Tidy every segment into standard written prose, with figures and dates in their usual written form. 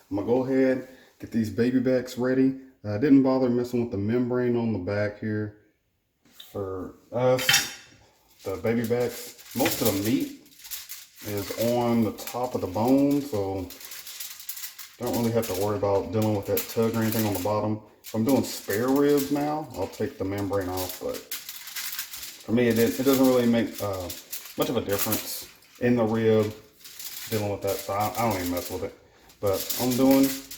I'm gonna go ahead, get these baby backs ready. I didn't bother messing with the membrane on the back here. For us, the baby backs, most of the meat is on the top of the bone, so don't really have to worry about dealing with that tug or anything on the bottom. If I'm doing spare ribs now, I'll take the membrane off, but for me, it doesn't really make much of a difference in the rib dealing with that, so I don't even mess with it. But I'm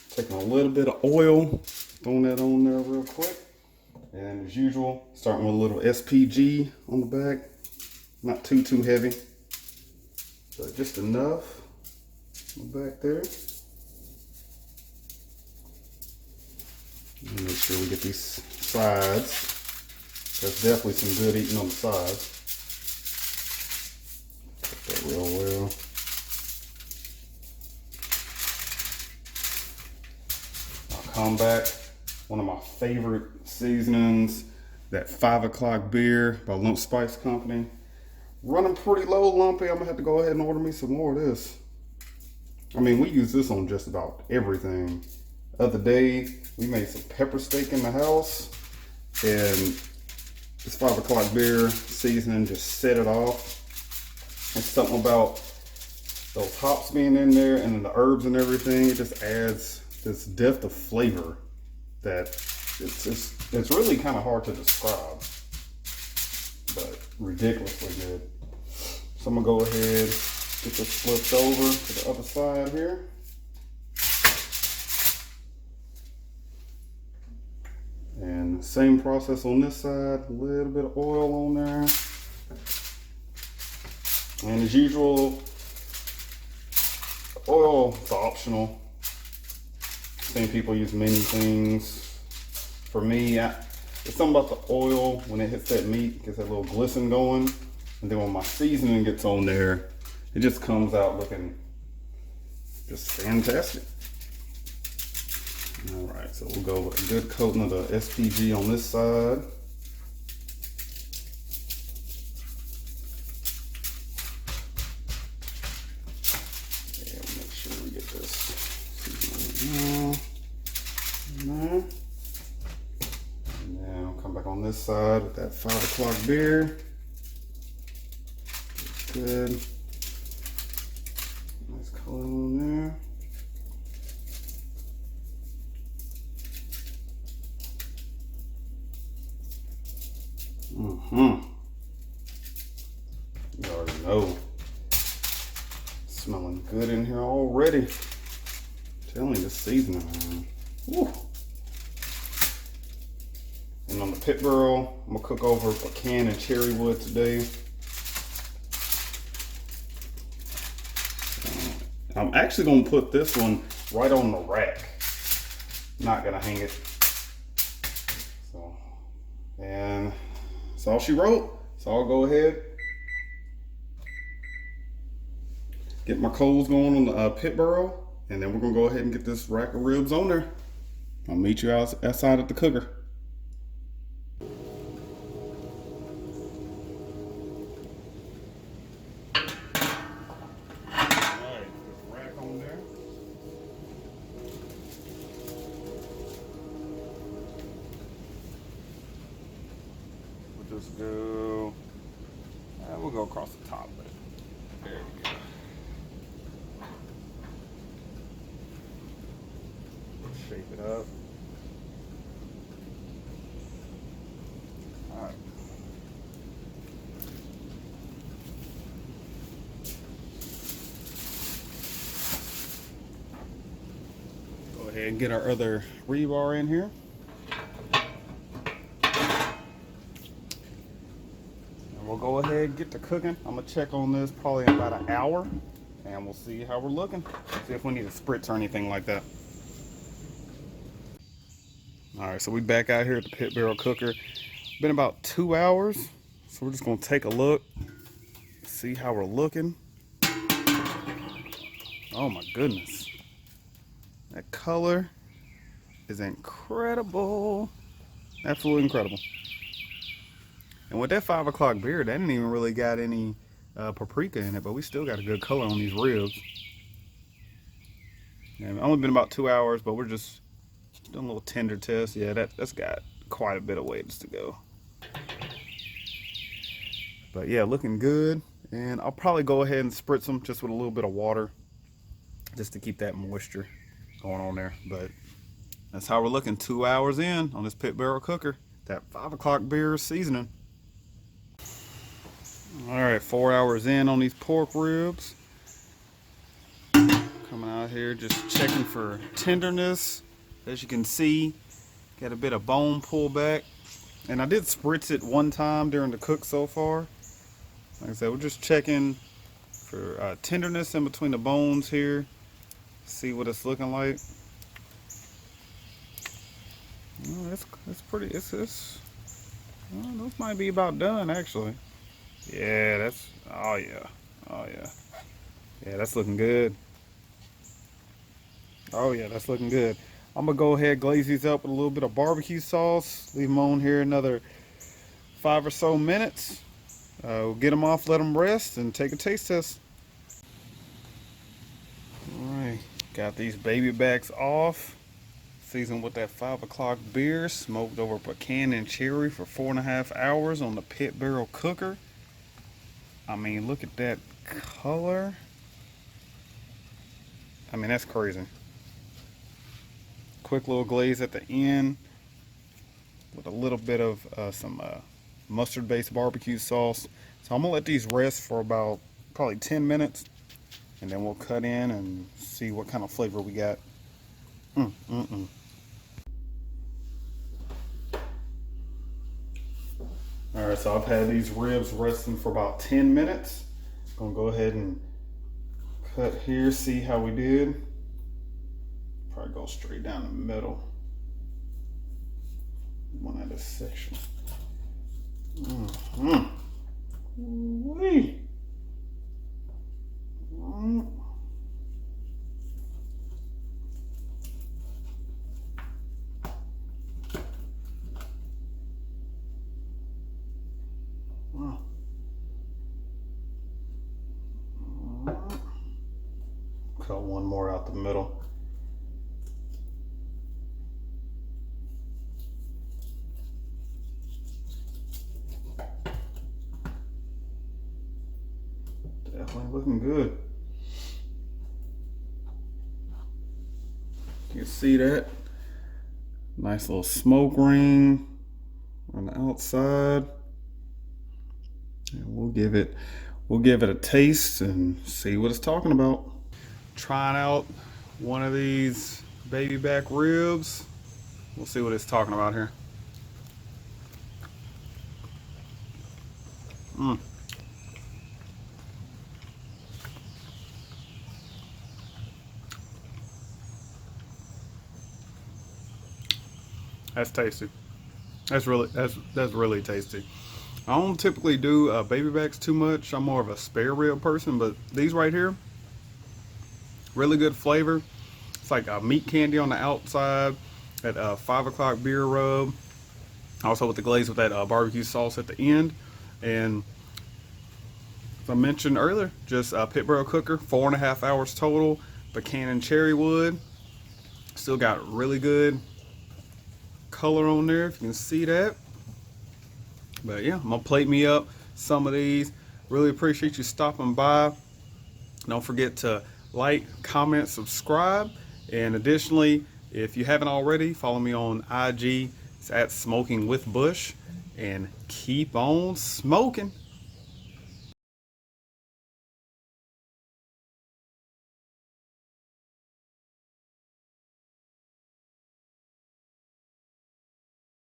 taking a little bit of oil, throwing that on there real quick. And as usual, starting with a little SPG on the back. Not too heavy, but just enough on the back there. And make sure we get these sides. There's definitely some good eating on the sides. Put that real well. I'll come back. One of my favorite seasonings, that 5 o'clock beer by Lump Spice Company. Running pretty low, Lumpy. I'm gonna have to go ahead and order me some more of this. I mean, we use this on just about everything. The other day, we made some pepper steak in the house, and this 5 o'clock beer seasoning just set it off. It's something about those hops being in there and then the herbs and everything. It just adds this depth of flavor that it's really kind of hard to describe, but ridiculously good. So I'm gonna go ahead, get this flipped over to the other side here. And same process on this side, a little bit of oil on there. And as usual, oil is optional. I've seen people use many things. For me, it's something about the oil when it hits that meat, gets that little glisten going. And then when my seasoning gets on there, it just comes out looking just fantastic. All right, so we'll go with a good coating of the SPG on this side. Yeah, we'll make sure we get this seasoning in there. And then I'll come back on this side with that 5 o'clock beer. Good. Nice color on there. You already know. Smelling good in here already. I'm telling you, this seasoning, man. Woo. And on the pit barrel, I'm gonna cook over pecan and cherry wood today. I'm actually gonna put this one right on the rack. Not gonna hang it. So, and that's all she wrote. So I'll go ahead, get my coals going on the pit barrel, and then we're gonna go ahead and get this rack of ribs on there. I'll meet you outside at the cooker. Just go, we'll go across the top, but there we go. Shape it up. All right. Go ahead and get our other rebar in here. We'll go ahead and get to cooking. I'm gonna check on this probably in about an hour, and we'll see how we're looking. See if we need a spritz or anything like that. All right, so we back out here at the pit barrel cooker. Been about 2 hours, so we're just gonna take a look, see how we're looking. Oh my goodness, that color is incredible, absolutely incredible. And with that 5 o'clock beer, that didn't even really got any paprika in it, but we still got a good color on these ribs. And only been about 2 hours, but we're just doing a little tender test. Yeah, that's got quite a bit of ways to go. But yeah, looking good. And I'll probably go ahead and spritz them just with a little bit of water, just to keep that moisture going on there. But that's how we're looking 2 hours in on this pit barrel cooker. That 5 o'clock beer seasoning. All right, 4 hours in on these pork ribs. Coming out here, just checking for tenderness. As you can see, got a bit of bone pullback. And I did spritz it one time during the cook so far. Like I said, we're just checking for tenderness in between the bones here. See what it's looking like. Oh, that's pretty. Those might be about done actually. Yeah, that's. Oh yeah. Oh yeah. Yeah, that's looking good. Oh yeah, that's looking good. I'm gonna go ahead, glaze these up with a little bit of barbecue sauce. Leave them on here another 5 or so minutes. We'll get them off, let them rest, and take a taste test. All right, got these baby backs off. Seasoned with that 5 o'clock beer, smoked over pecan and cherry for 4.5 hours on the pit barrel cooker. I mean, look at that color. I mean, that's crazy. Quick little glaze at the end with a little bit of some mustard-based barbecue sauce. So I'm gonna let these rest for about probably 10 minutes, and then we'll cut in and see what kind of flavor we got. All right, so I've had these ribs resting for about 10 minutes. Gonna go ahead and cut here, see how we did. Probably go straight down the middle. One at this section. Wee. Cut one more out the middle. Definitely looking good. You can see that. Nice little smoke ring on the outside. And we'll give it a taste and see what it's talking about. Trying out one of these baby back ribs. We'll see what it's talking about here. That's tasty. That's really tasty. I don't typically do baby backs too much. I'm more of a spare rib person, but these right here, really good flavor. It's like a meat candy on the outside. That 5 o'clock beer rub. Also with the glaze with that barbecue sauce at the end. And as I mentioned earlier, just a pit barrel cooker, 4.5 hours total. Pecan and cherry wood. Still got really good color on there, if you can see that. But yeah, I'm gonna plate me up some of these. Really appreciate you stopping by. Don't forget to like, comment, subscribe, and additionally, if you haven't already, follow me on IG. It's at smokingwithbush, and keep on smoking.